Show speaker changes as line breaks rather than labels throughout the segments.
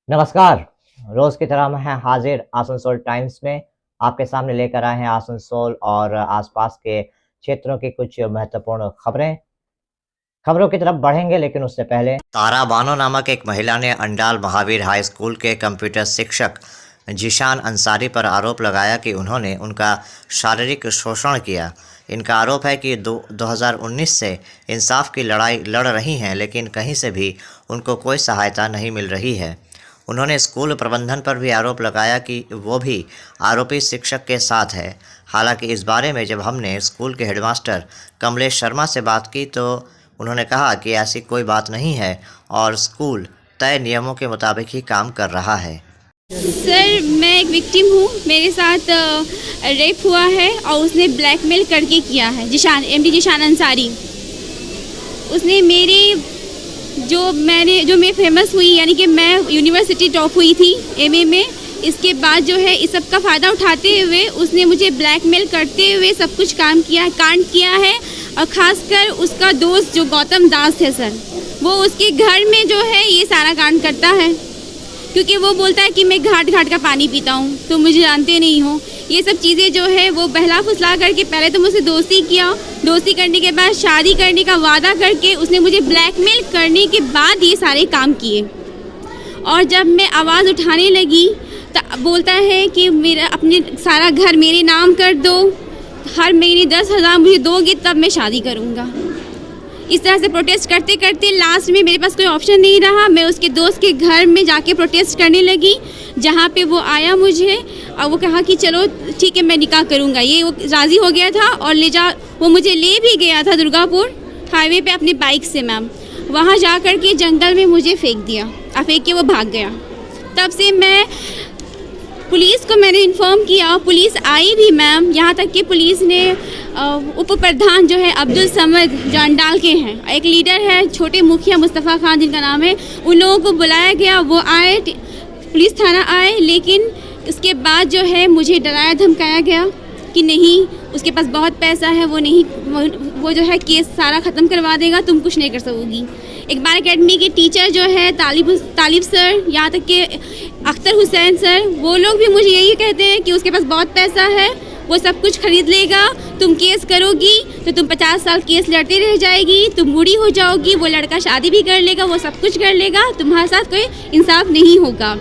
नमस्कार। रोज की तरह हम हैं हाजिर आसनसोल टाइम्स में। आपके सामने लेकर आए हैं आसनसोल और आसपास के क्षेत्रों की कुछ महत्वपूर्ण खबरों की तरफ बढ़ेंगे, लेकिन उससे पहले तारा बानो नामक एक महिला ने अंडाल महावीर हाई स्कूल के कंप्यूटर शिक्षक जीशान अंसारी पर आरोप लगाया कि उन्होंने उनका शारीरिक शोषण किया। इनका आरोप है कि 2019 से इंसाफ की लड़ाई लड़ रही हैं, लेकिन कहीं से भी उनको कोई सहायता नहीं मिल रही है। उन्होंने स्कूल प्रबंधन पर भी आरोप लगाया कि वो भी आरोपी शिक्षक के साथ है। हालांकि इस बारे में जब हमने स्कूल के हेडमास्टर कमलेश शर्मा से बात की तो उन्होंने कहा कि ऐसी कोई बात नहीं है और स्कूल तय नियमों के मुताबिक ही काम कर रहा है।
सर, मैं एक विक्टिम हूँ। मेरे साथ रेप हुआ है और उसने ब्लैकमेल करके किया है। एमडी जीशान अंसारी, उसने जो मैं फेमस हुई, यानी कि मैं यूनिवर्सिटी टॉप हुई थी एमए में। इसके बाद जो है इस सब का फ़ायदा उठाते हुए उसने मुझे ब्लैकमेल करते हुए सब कुछ कांड किया है। और ख़ासकर उसका दोस्त जो गौतम दास है सर, वो उसके घर में जो है ये सारा कांड करता है, क्योंकि वो बोलता है कि मैं घाट का पानी पीता हूँ, तो मुझे जानते नहीं हो। ये सब चीज़ें जो है वो बहला फुसला करके पहले तो मुझसे दोस्ती किया, दोस्ती करने के बाद शादी करने का वादा करके उसने मुझे ब्लैकमेल करने के बाद ये सारे काम किए। और जब मैं आवाज़ उठाने लगी तो बोलता है कि मेरा अपने सारा घर मेरे नाम कर दो, हर महीने 10,000 मुझे दोगे तब मैं शादी करूँगा। इस तरह से प्रोटेस्ट करते करते लास्ट में मेरे पास कोई ऑप्शन नहीं रहा। मैं उसके दोस्त के घर में जाके प्रोटेस्ट करने लगी, जहाँ पे वो आया मुझे और वो कहा कि चलो ठीक है मैं निकाह करूँगा। ये वो राज़ी हो गया था और वो मुझे ले भी गया था दुर्गापुर हाईवे पे अपनी बाइक से मैम। वहाँ जा कर के जंगल में मुझे फेंक दिया और फेंक के वो भाग गया। तब से मैं पुलिस को मैंने इन्फॉर्म किया, पुलिस आई भी मैम। यहाँ तक कि पुलिस ने उप प्रधान जो है अब्दुल समद जो अंडाल के हैं, एक लीडर है छोटे मुखिया मुस्तफ़ा खान जिनका नाम है, उन लोगों को बुलाया गया। वो आए, पुलिस थाना आए, लेकिन उसके बाद जो है मुझे डराया धमकाया गया कि नहीं उसके पास बहुत पैसा है, वो जो है केस सारा ख़त्म करवा देगा, तुम कुछ नहीं कर सकोगी। इकबाल एकेडमी के टीचर जो है तालिब सर, यहाँ तक कि अख्तर हुसैन सर, वो लोग भी मुझे यही कहते हैं कि उसके पास बहुत पैसा है, वो सब कुछ खरीद लेगा, तुम केस करोगी तो तुम 50 साल केस लड़ते रह जाएगी, तुम बूढ़ी हो जाओगी, वो लड़का शादी भी कर लेगा, वो सब कुछ कर लेगा, तुम्हारे साथ कोई इंसाफ नहीं होगा।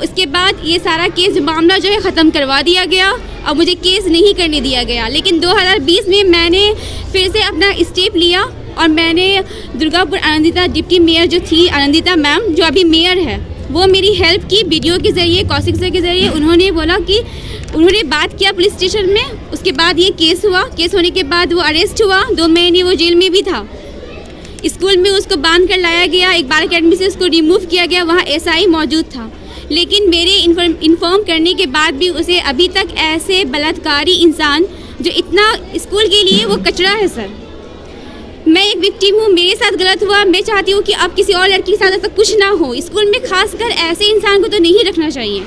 उसके बाद ये सारा केस मामला जो है ख़त्म करवा दिया गया और मुझे केस नहीं करने दिया गया। लेकिन 2020 में मैंने फिर से अपना स्टेप लिया और मैंने दुर्गापुर आनंदिता डिप्टी मेयर जो थी, आनंदिता मैम जो अभी मेयर है, वो मेरी हेल्प की वीडियो के ज़रिए, कौशिक सर के ज़रिए। उन्होंने बोला कि उन्होंने बात किया पुलिस स्टेशन में। उसके बाद ये केस हुआ। केस होने के बाद वो अरेस्ट हुआ, 2 महीने वो जेल में भी था। स्कूल में उसको बांध कर लाया गया, इकबाल एकेडमी से उसको रिमूव किया गया, वहाँ एसआई मौजूद था। लेकिन मेरे इन्फॉर्म करने के बाद भी उसे अभी तक ऐसे बलात्कारी इंसान जो इतना स्कूल के लिए वो कचरा है सर। मैं एक विक्टिम हूँ, मेरे साथ गलत हुआ। मैं चाहती हूँ कि अब किसी और लड़की के साथ ऐसा कुछ ना हो। स्कूल में खासकर ऐसे इंसान को तो नहीं रखना चाहिए।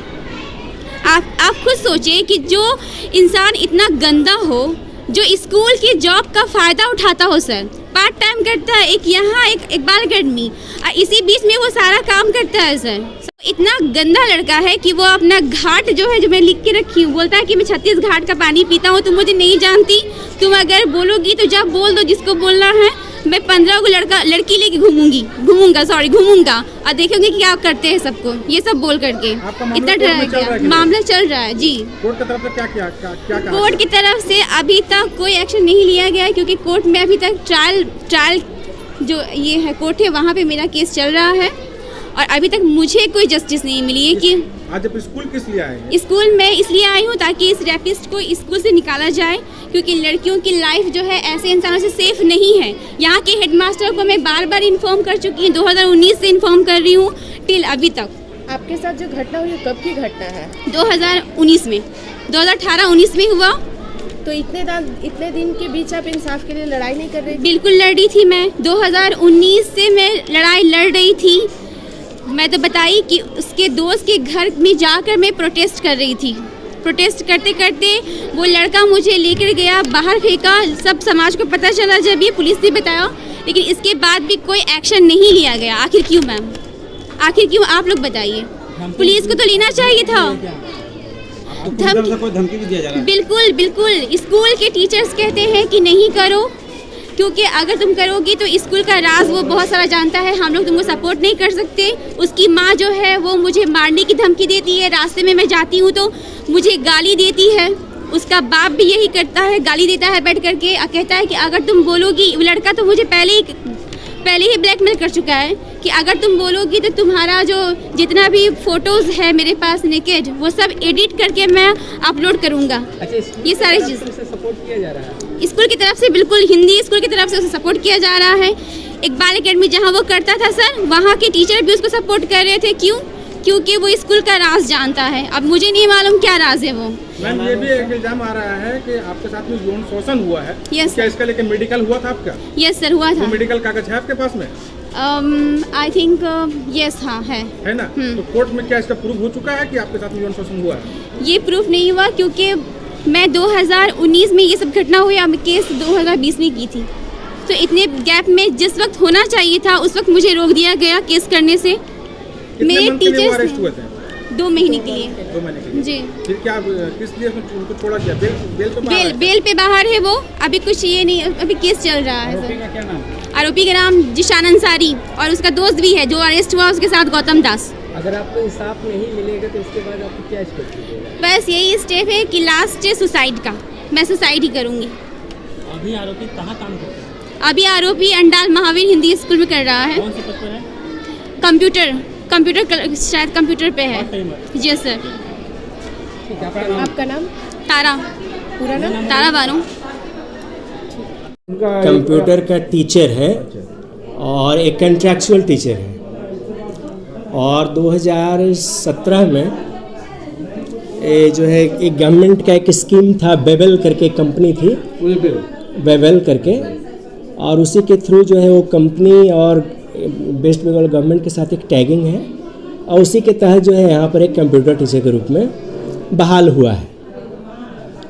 आप खुद सोचिए कि जो इंसान इतना गंदा हो, जो स्कूल की जॉब का फ़ायदा उठाता हो सर, पार्ट टाइम करता है, एक यहाँ एक इकबाल एकेडमी, इसी बीच में वो सारा काम करता है सर। इतना गंदा लड़का है कि वो अपना घाट जो है, जो मैं लिख के रखी हूँ, बोलता है कि मैं 36 घाट का पानी पीता हूँ। तुम मुझे नहीं जानती, तुम अगर बोलोगी तो जब बोल दो जिसको बोलना है। मैं 15 को लड़की लेके घूमूंगा और देखेंगे कि क्या करते हैं सबको, ये सब बोल करके। इतना डरा गया। मामला चल रहा है जी।
कोर्ट की तरफ से क्या
कोर्ट की तरफ से अभी तक कोई एक्शन नहीं लिया गया, क्योंकि कोर्ट में अभी तक ट्रायल जो ये है कोर्ट है, वहाँ पे मेरा केस चल रहा है और अभी तक मुझे कोई जस्टिस नहीं मिली है। कि
आज आप स्कूल किस लिए आए हैं?
स्कूल में इसलिए आई हूँ ताकि इस रेपिस्ट को स्कूल से निकाला जाए, क्योंकि लड़कियों की लाइफ जो है ऐसे इंसानों से सेफ नहीं है। यहाँ के हेडमास्टर को मैं बार बार इन्फॉर्म कर चुकी हूँ, 2019 से इन्फॉर्म कर रही हूँ टिल अभी तक।
आपके साथ जो घटना हुई कब की घटना है?
2019 में, 2018-19 में हुआ।
तो इतने दिन के बीच आप इंसाफ के लिए लड़ाई नहीं कर रही?
बिल्कुल लड़ी थी मैं, 2019 से मैं लड़ाई लड़ रही थी। मैं तो बताई कि उसके दोस्त के घर में जाकर मैं प्रोटेस्ट कर रही थी। प्रोटेस्ट करते करते वो लड़का मुझे लेकर गया, बाहर फेंका। सब समाज को पता चला जब ये पुलिस ने बताया, लेकिन इसके बाद भी कोई एक्शन नहीं लिया गया। आखिर क्यों मैम? आखिर क्यों? आप लोग बताइए। पुलिस को तो लेना चाहिए था।
कोई धमकी भी दिया जा रहा है?
बिल्कुल बिल्कुल, स्कूल के टीचर्स कहते हैं कि नहीं करो, क्योंकि अगर तुम करोगी तो स्कूल का राज वो बहुत सारा जानता है, हम लोग तुमको सपोर्ट नहीं कर सकते। उसकी माँ जो है वो मुझे मारने की धमकी देती है, रास्ते में मैं जाती हूँ तो मुझे गाली देती है। उसका बाप भी यही करता है, गाली देता है बैठ करके, कहता है कि अगर तुम बोलोगी, वो लड़का तो मुझे पहले ही ब्लैकमेल कर चुका है कि अगर तुम बोलोगी तो तुम्हारा जो जितना भी फोटोज़ है मेरे पास नेकेड, वो सब एडिट करके मैं अपलोड करूँगा।
अच्छा,
ये सारी चीज़
सपोर्ट किया जा रहा है
स्कूल की तरफ से, बिल्कुल हिंदी स्कूल की तरफ से उसे सपोर्ट किया जा रहा है। इकबाल एकेडमी जहाँ वो करता था सर, वहाँ के टीचर भी उसको सपोर्ट कर रहे थे। क्यों? क्योंकि वो स्कूल का राज जानता है। अब मुझे नहीं मालूम क्या राज है वो।
मैम, ये भी एक इल्जाम आ रहा है कि आपके साथ में यौन शोषण हुआ है।
यस।
क्या इसका लेके मेडिकल हुआ था आपका?
यस सर, हुआ था।
वो मेडिकल कागज है आपके पास में?
आई थिंक यस, हाँ है
ना? तो कोर्ट में क्या इसका प्रूफ हो चुका है कि आपके साथ में यौन शोषण हुआ है?
ये प्रूफ नहीं हुआ, क्योंकि मैं 2019 में ये सब घटना हुई, अब केस 2020 में की थी, तो इतने गैप में जिस वक्त होना चाहिए था उस वक्त मुझे रोक दिया गया केस करने से। मेरे टीचर्स
अरेस्ट हुए थे?
2 महीने के लिए।
2 महीने के लिए
जी।
फिर क्या किस लिए उनको छोड़ा गया?
बेल पे बाहर है वो, अभी कुछ ये नहीं, अभी केस चल रहा है सर।
आरोपी का क्या नाम?
आरोपी का नाम जिशान अंसारी, और उसका दोस्त भी है जो अरेस्ट हुआ, उसके साथ गौतम दास।
अगर आपको इंसाफ नहीं मिलेगा तो इसके बाद आपको क्या स्टेप लीजिएगा?
बस यही स्टेप है कि लास्ट है सुसाइड का, मैं सुसाइड ही करूँगी।
अभी आरोपी कहाँ काम करते हैं?
अभी आरोपी अंडाल महावीर हिंदी स्कूल में कर रहा है।
कौन से पद पर है?
कंप्यूटर शायद कंप्यूटर पे है। जी सर।
आपका नाम?
तारा,
पूरा नाम?
तारा बानो।
कंप्यूटर का टीचर है और एक कंट्रैक्चुअल टीचर है, और 2017 में जो है एक गवर्नमेंट का एक स्कीम था, बेबल करके कंपनी थी, बेबल करके, और उसी के थ्रू जो है वो कंपनी और वेस्ट बंगाल गवर्नमेंट के साथ एक टैगिंग है, और उसी के तहत जो है यहाँ पर एक कंप्यूटर टीचर के रूप में बहाल हुआ है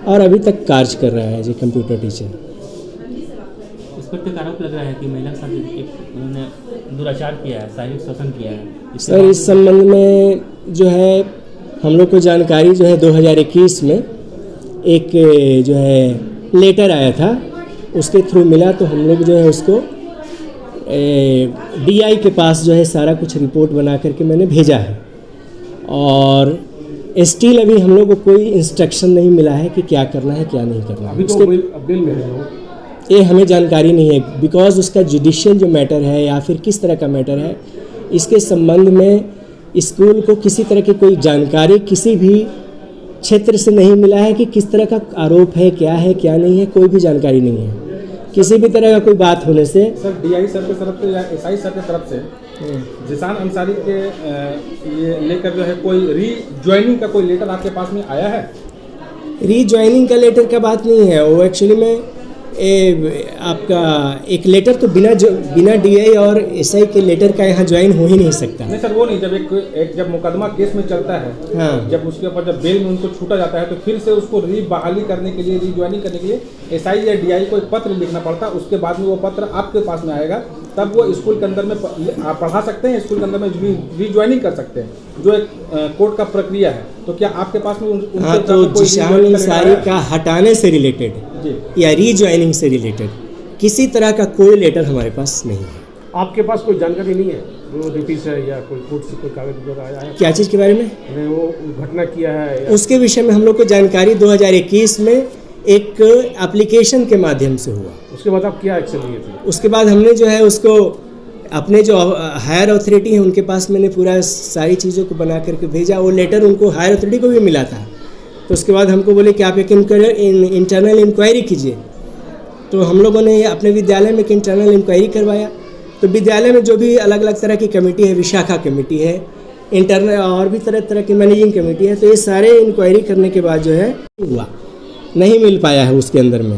और अभी तक कार्य कर रहा है जी कंप्यूटर टीचर।
इस पर एक आरोप लग रहा है कि महिला के साथ उन्होंने दुराचार किया है, शारीरिक शोषण किया है।
सर, इस संबंध में जो है हम लोग को जानकारी जो है 2021 में एक जो है लेटर आया था, उसके थ्रू मिला, तो हम लोग जो है उसको DI के पास जो है सारा कुछ रिपोर्ट बना करके मैंने भेजा है, और स्टिल अभी हम लोग को कोई इंस्ट्रक्शन नहीं मिला है कि क्या करना है क्या नहीं करना है। ये हमें जानकारी नहीं है, बिकॉज उसका जुडिशियल जो मैटर है या फिर किस तरह का मैटर है, इसके संबंध में स्कूल को किसी तरह की कोई जानकारी किसी भी क्षेत्र से नहीं मिला है कि किस तरह का आरोप है, क्या है क्या नहीं है, कोई भी जानकारी नहीं है। किसी भी तरह का कोई बात होने से
सर DI सर की तरफ से या SI सर की तरफ से जिशान अंसारी के ये लेकर जो है कोई रीज्वाइनिंग का कोई लेटर आपके पास में आया है?
रीज्वाइनिंग का लेटर का बात नहीं है, वो एक्चुअली में आपका एक लेटर तो बिना DI और SI के लेटर का यहाँ ज्वाइन हो ही नहीं सकता।
नहीं सर, वो नहीं, जब जब मुकदमा केस में चलता है,
हाँ,
जब उसके ऊपर जब बेल में उनको छूटा जाता है, तो फिर से उसको बहाली करने के लिए, रीज्वाइनिंग करने के लिए SI या DI को एक पत्र लिखना पड़ता है। उसके बाद में वो पत्र आपके पास में आएगा, तब वो स्कूल के अंदर में आप पढ़ा सकते हैं, स्कूल के अंदर में रीज्वाइनिंग कर सकते हैं, जो एक कोर्ट का प्रक्रिया है। तो क्या आपके पास में
हाँ, तो जिशान अंसारी का हटाने से रिलेटेड या रीज्वाइनिंग से रिलेटेड किसी तरह का कोई लेटर हमारे पास नहीं है।
आपके पास कोई जानकारी नहीं है वो ड्यूटी से या कोई कोर्ट से कोई कागज वगैरह आया है?
क्या चीज़ के बारे में?
वो घटना किया है या?
उसके विषय में हम लोग को जानकारी 2021 में एक एप्लीकेशन के माध्यम से हुआ।
उसके बाद आप क्या एक्शन लिए थे?
उसके बाद हमने जो है उसको अपने जो हायर अथॉरिटी है उनके पास मैंने पूरा सारी चीज़ों को बना करके भेजा। वो लेटर उनको हायर अथॉरिटी को भी मिला था, तो उसके बाद हमको बोले कि आप एक इंटरनल इंक्वायरी कीजिए। तो हम लोगों ने अपने विद्यालय में एक इंटरनल इंक्वायरी करवाया। तो विद्यालय में जो भी अलग अलग तरह की कमेटी है, विशाखा कमेटी है, इंटरनल और भी तरह तरह की मैनेजिंग कमेटी है, तो ये सारे इंक्वायरी करने के बाद जो है हुआ नहीं मिल पाया है उसके अंदर में।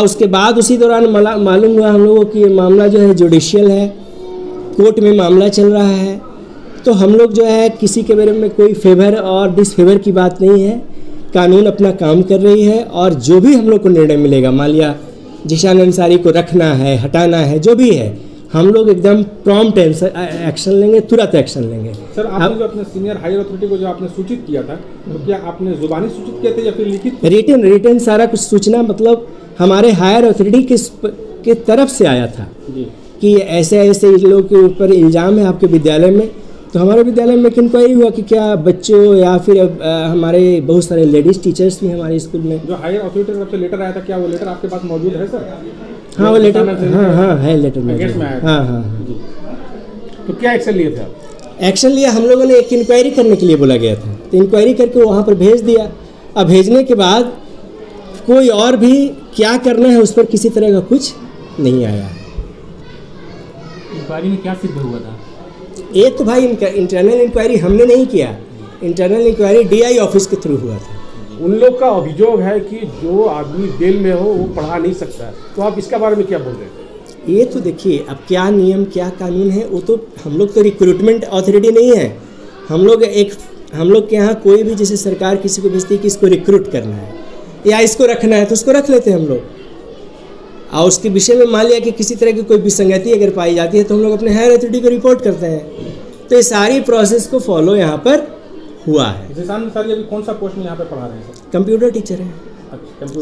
उसके बाद उसी दौरान मालूम हुआ हम लोगों की ये मामला जो है जुडिशियल है, कोर्ट में मामला चल रहा है। तो हम लोग जो है किसी के बारे में कोई फेवर और डिसफेवर की बात नहीं है, कानून अपना काम कर रही है, और जो भी हम लोग को निर्णय मिलेगा, मान लिया जिशान अंसारी को रखना है, हटाना है, जो भी है, हम लोग एकदम प्रॉम्प्ट एक्शन लेंगे, तुरंत एक्शन लेंगे।
सर आपने जो अपने सीनियर हायर अथॉरिटी को जो आपने सूचित किया था, तो क्या आपने जुबानी सूचित किया था या फिर लिखित?
रिटन सारा कुछ सूचना मतलब हमारे हायर अथॉरिटी के तरफ से आया था
जी
कि ऐसे ऐसे इन लोगों के ऊपर इल्ज़ाम है आपके विद्यालय में। तो हमारे विद्यालय में एक इंक्वायरी हुआ कि क्या बच्चों या फिर हमारे बहुत सारे लेडीज़ टीचर्स भी हमारे स्कूल में।
जो हायर अथॉरिटी की तरफ से लेटर आया था, क्या वो लेटर आपके पास मौजूद है सर?
हाँ वो लेटर, हाँ है लेटर
अगेंस्ट में आया था।
हाँ।
तो क्या एक्शन लिए थे आप?
एक्शन लिया, हम लोगों ने एक इंक्वायरी करने के लिए बोला गया था, तो इंक्वायरी करके वहाँ पर भेज दिया। अब भेजने के बाद कोई और भी क्या करना है उस पर किसी तरह का कुछ नहीं आया।
इंक्वायरी में क्या सिद्ध हुआ था?
ये तो भाई इंटरनल इंक्वायरी हमने नहीं किया, इंटरनल इंक्वायरी DI ऑफिस के थ्रू हुआ था।
उन लोग का अभियोग है कि जो आदमी जेल में हो वो पढ़ा नहीं सकता है, तो आप इसके बारे में क्या बोल रहे हैं?
ये तो देखिए अब क्या नियम क्या कानून है, वो तो हम लोग तो रिक्रूटमेंट अथॉरिटी नहीं है। हम लोग के यहाँ कोई भी जैसे सरकार किसी को भेजती है कि इसको रिक्रूट करना है या इसको रखना है तो उसको रख लेते हैं हम लोग, और उसके विषय में मान लिया कि किसी तरह की कोई विसंगति अगर पाई जाती है तो हम लोग अपने हायर अथॉरिटी को रिपोर्ट करते हैं। तो ये सारी प्रोसेस को फॉलो यहाँ पर हुआ है।
जिसान सर अभी कौन सा पोस्ट में यहाँ पे पढ़ा रहे हैं सर?
कंप्यूटर टीचर है,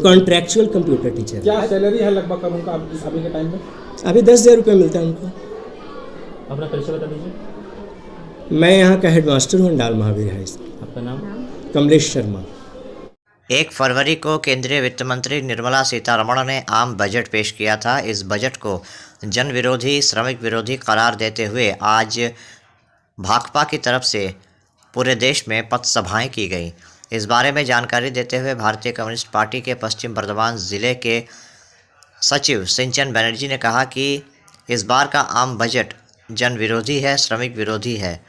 कॉन्ट्रैक्चुअल कंप्यूटर टीचर।
क्या सैलरी है लगभग उनका अभी के टाइम में?
अभी 10,000 रुपये मिलता है उनको।
अपना परिचय बता दीजिए।
मैं यहाँ का हेडमास्टर हूँ अंडाल महावीर हाई स्कूल।
आपका नाम?
कमलेश शर्मा।
1 फरवरी को केंद्रीय वित्त मंत्री निर्मला सीतारमण ने आम बजट पेश किया था। इस बजट को जन विरोधी, श्रमिक विरोधी करार देते हुए आज भाकपा की तरफ से पूरे देश में पथ सभाएँ की गई। इस बारे में जानकारी देते हुए भारतीय कम्युनिस्ट पार्टी के पश्चिम बर्धमान ज़िले के सचिव सिंचन बनर्जी ने कहा कि इस बार का आम बजट जन विरोधी है, श्रमिक विरोधी है।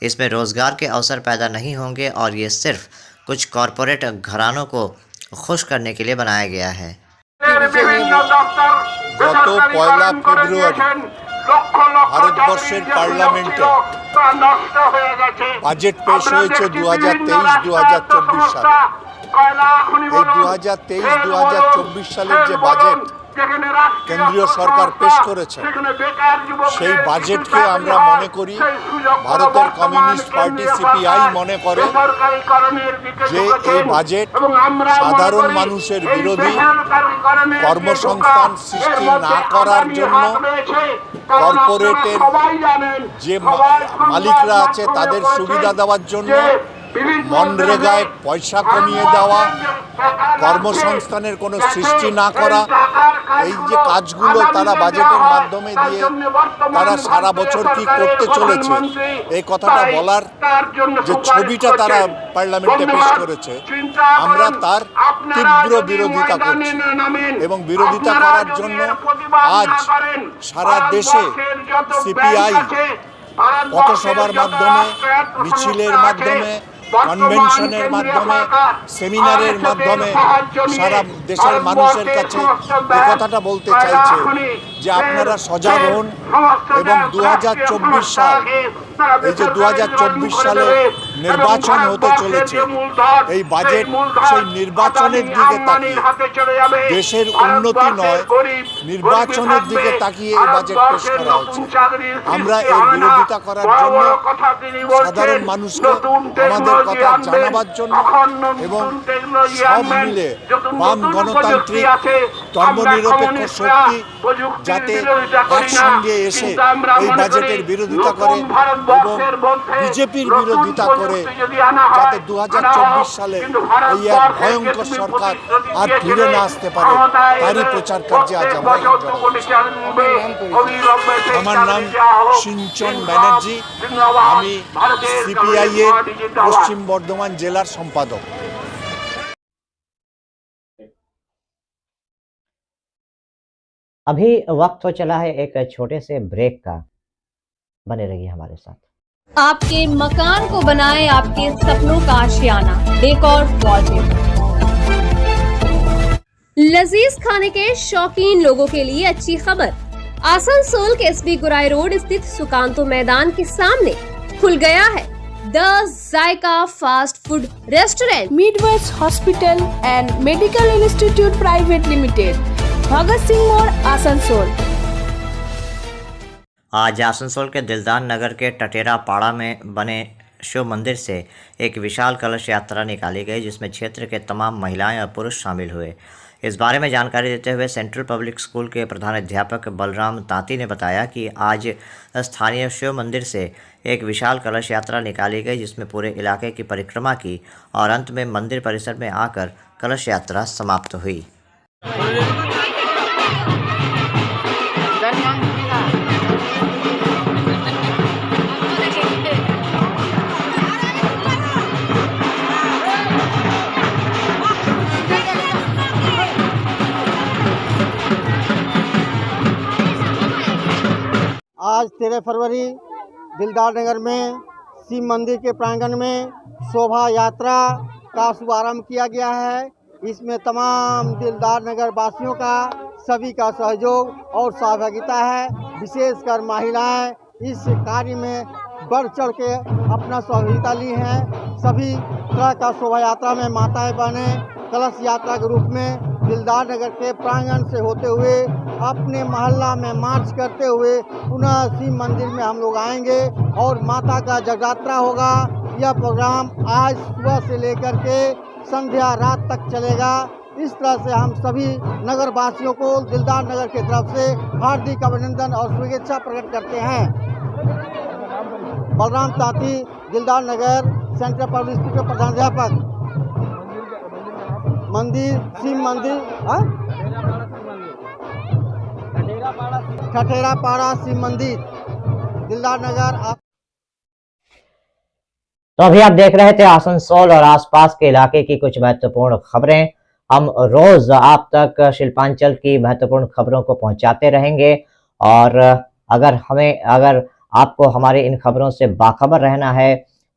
इसमें रोज़गार के अवसर पैदा नहीं होंगे और ये सिर्फ कुछ कॉरपोरेट घरानों को खुश करने के लिए बनाया गया है।
গত 1 ফেব্রুয়ারি ভারতবর্ষের পার্লামেন্টে বাজেট পেশ হয়েছে 2023-2024 সালে। এই 2023-2024 সালের যে বাজেট কেন্দ্রীয় সরকার পেশ করেছে সেই বাজেটকে আমরা মনে করি, ভারতের কমিউনিস্ট পার্টি CPI মনে করে যে এই বাজেট সাধারণ মানুষের বিরোধী, কর্মসংস্থান সৃষ্টি না করার জন্য, কর্পোরেটের যে মালিকরা আছে তাদের সুবিধা দেওয়ার জন্য, মনরেগায় পয়সা কমিয়ে দেওয়া, কর্মসংস্থানের কোনো সৃষ্টি না করা, এই যে কাজগুলো তারা বাজেটের মাধ্যমে দিয়ে তারা সারা বছর কি করতে চলেছে এই কথাটা বলার যে ছবিটা তারা পার্লামেন্টে পেশ করেছে, আমরা তার তীব্র বিরোধিতা করছি। এবং বিরোধিতা করার জন্য আজ সারা দেশে CPI পথসভার মাধ্যমে, মিছিলের মাধ্যমে, কনভেনশনের মাধ্যমে, সেমিনারের মাধ্যমে সারা দেশের মানুষের কাছে এই কথাটা বলতে চাইছে যে আপনারা সজাগ হন এবং 2024 সাল, এই যে 2024 সালে নির্বাচন হতে চলেছে, এই বাজেট সেই নির্বাচনের দিকে তাকিয়ে, দেশের উন্নতি নয় নির্বাচনের দিকে তাকিয়ে এই বাজেট পেশ করা হয়েছে। আমরা এর বিরোধিতা করার জন্য সাধারণ মানুষকে আমাদের কথা জানাবার জন্য এবং সব মিলে বাম গণতান্ত্রিক ধর্মনিরপেক্ষ শক্তি যাতে একসঙ্গে এসে এই বাজেটের বিরোধিতা করে এবং বিজেপির বিরোধিতা করে যাতে 2024 সালে এই এক ভয়ঙ্কর সরকার আর ফিরে না আসতে পারে তারই প্রচার কার্যে আজ আমরা। আমার নাম সিঞ্চন ব্যানার্জি, আমি CPI এর পশ্চিম বর্ধমান জেলার সম্পাদক।
अभी वक्त हो चला है एक छोटे से ब्रेक का, बने रहिए हमारे साथ।
आपके मकान को बनाए आपके सपनों का आशियाना डेकोर वॉलपेपर। लजीज खाने के शौकीन लोगों के लिए अच्छी खबर, आसनसोल के SB गुराई रोड स्थित सुकांतो मैदान के सामने खुल गया है the Zaika fast food restaurant,
Midwest hospital and medical institute private limited, Bhagat Singh मोड़, आसनसोल।
आज आसनसोल के दिलदार नगर के टटेरा पाड़ा में बने शिव मंदिर से एक विशाल कलश यात्रा निकाली गई, जिसमें क्षेत्र के तमाम महिलाएं और पुरुष शामिल हुए। इस बारे में जानकारी देते हुए सेंट्रल पब्लिक स्कूल के प्रधानाध्यापक बलराम तांती ने बताया कि आज स्थानीय शिव मंदिर से एक विशाल कलश यात्रा निकाली गई, जिसमें पूरे इलाके की परिक्रमा की और अंत में मंदिर परिसर में आकर कलश यात्रा समाप्त हुई।
आज 13 फरवरी दिलदार नगर में शिव मंदिर के प्रांगण में शोभा यात्रा का शुभारंभ किया गया है। इसमें तमाम दिलदार नगर वासियों का सभी का सहयोग और सहभागिता है। विशेषकर महिलाएं इस कार्य में बढ़ चढ़ के अपना सहभागिता ली हैं। सभी तरह का शोभा यात्रा में माताएं बहनें कलश यात्रा के रूप में दिलदार नगर के प्रांगण से होते हुए अपने मोहल्ला में मार्च करते हुए पुनः शिव मंदिर में हम लोग आएंगे और माता का जगरात्रा होगा। यह प्रोग्राम आज सुबह से लेकर के संध्या रात तक चलेगा। इस तरह से हम सभी नगर वासियों को दिलदार नगर की तरफ से हार्दिक अभिनंदन और शुभेच्छा प्रकट करते हैं। बलराम तांती, दिलदार नगर, सेंट्रल पब्लिक स्कूल के प्रधानाध्यापक। मंदिर शिव मंदिर ठठेरा पाड़ा शिव मंदिर, दिलदार नगर।
तो अभी आप देख रहे थे आसनसोल और आसपास के इलाके की कुछ महत्वपूर्ण खबरें। हम रोज आप तक शिल्पांचल की महत्वपूर्ण खबरों को पहुंचाते रहेंगे और अगर आपको हमारे इन खबरों से बाखबर रहना है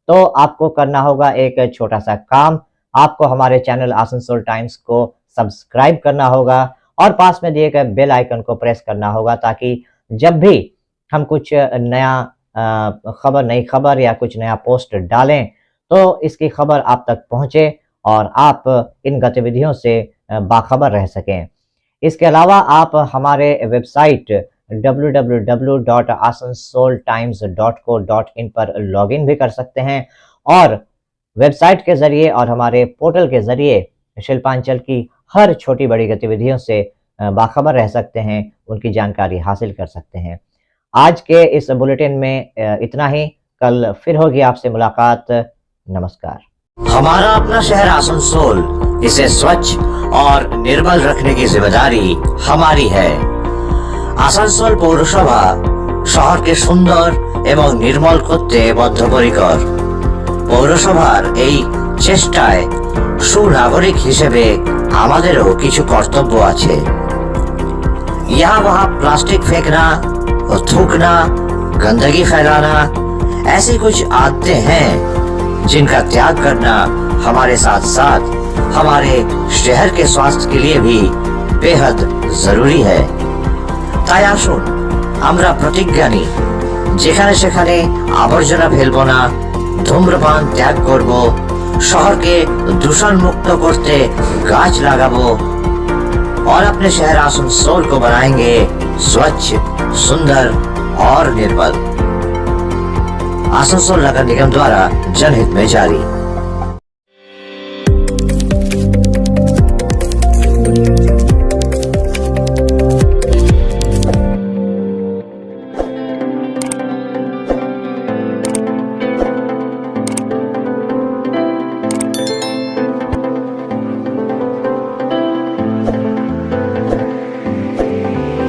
तो आपको करना होगा एक छोटा सा काम। आपको हमारे चैनल आसनसोल टाइम्स को सब्सक्राइब करना होगा और पास में दिए गए बेल आइकन को प्रेस करना होगा, ताकि जब भी हम कुछ नई खबर या कुछ नया पोस्ट डालें तो इसकी खबर आप तक पहुंचे और आप इन गतिविधियों से बाखबर रह सकें। इसके अलावा आप हमारे वेबसाइट www.asansoltimes.co.in पर लॉगिन भी कर सकते हैं और वेबसाइट के जरिए और हमारे पोर्टल के जरिए शिल्पांचल की हर छोटी बड़ी गतिविधियों से बाखबर रह सकते हैं, उनकी जानकारी हासिल कर सकते हैं। आज के इस बुलेटिन में इतना ही। कल फिर होगी आपसे मुलाकात। नमस्कार।
हमारा अपना शहर आसनसोल, इसे स्वच्छ और निर्मल रखने की जिम्मेदारी हमारी है। आसनसोल पौरसभा शहर के सुंदर एवं निर्मल करते बद्धपरिकर। পৌরসভার এই চেষ্টায় সুনাগরিক হিসেবে আমাদেরও কিছু কর্তব্য আছে। यहाँ वहाँ प्लास्टिक फेंकना और थूकना, गंदगी फैलाना, ऐसी कुछ आदतें हैं जिनका त्याग करना हमारे साथ साथ हमारे शहर के स्वास्थ्य के लिए भी बेहद जरूरी है। তাই আসুন আমরা প্রতিজ্ঞা নিই, যেখানে সেখানে আবর্জনা ফেলবো না, धूम्रपान त्याग करब, शहर के दूषण मुक्त करते गाछ लगाबो और अपने शहर आसनसोल को बनाएंगे स्वच्छ, सुंदर और निर्मल। आसनसोल नगर निगम द्वारा जनहित में जारी।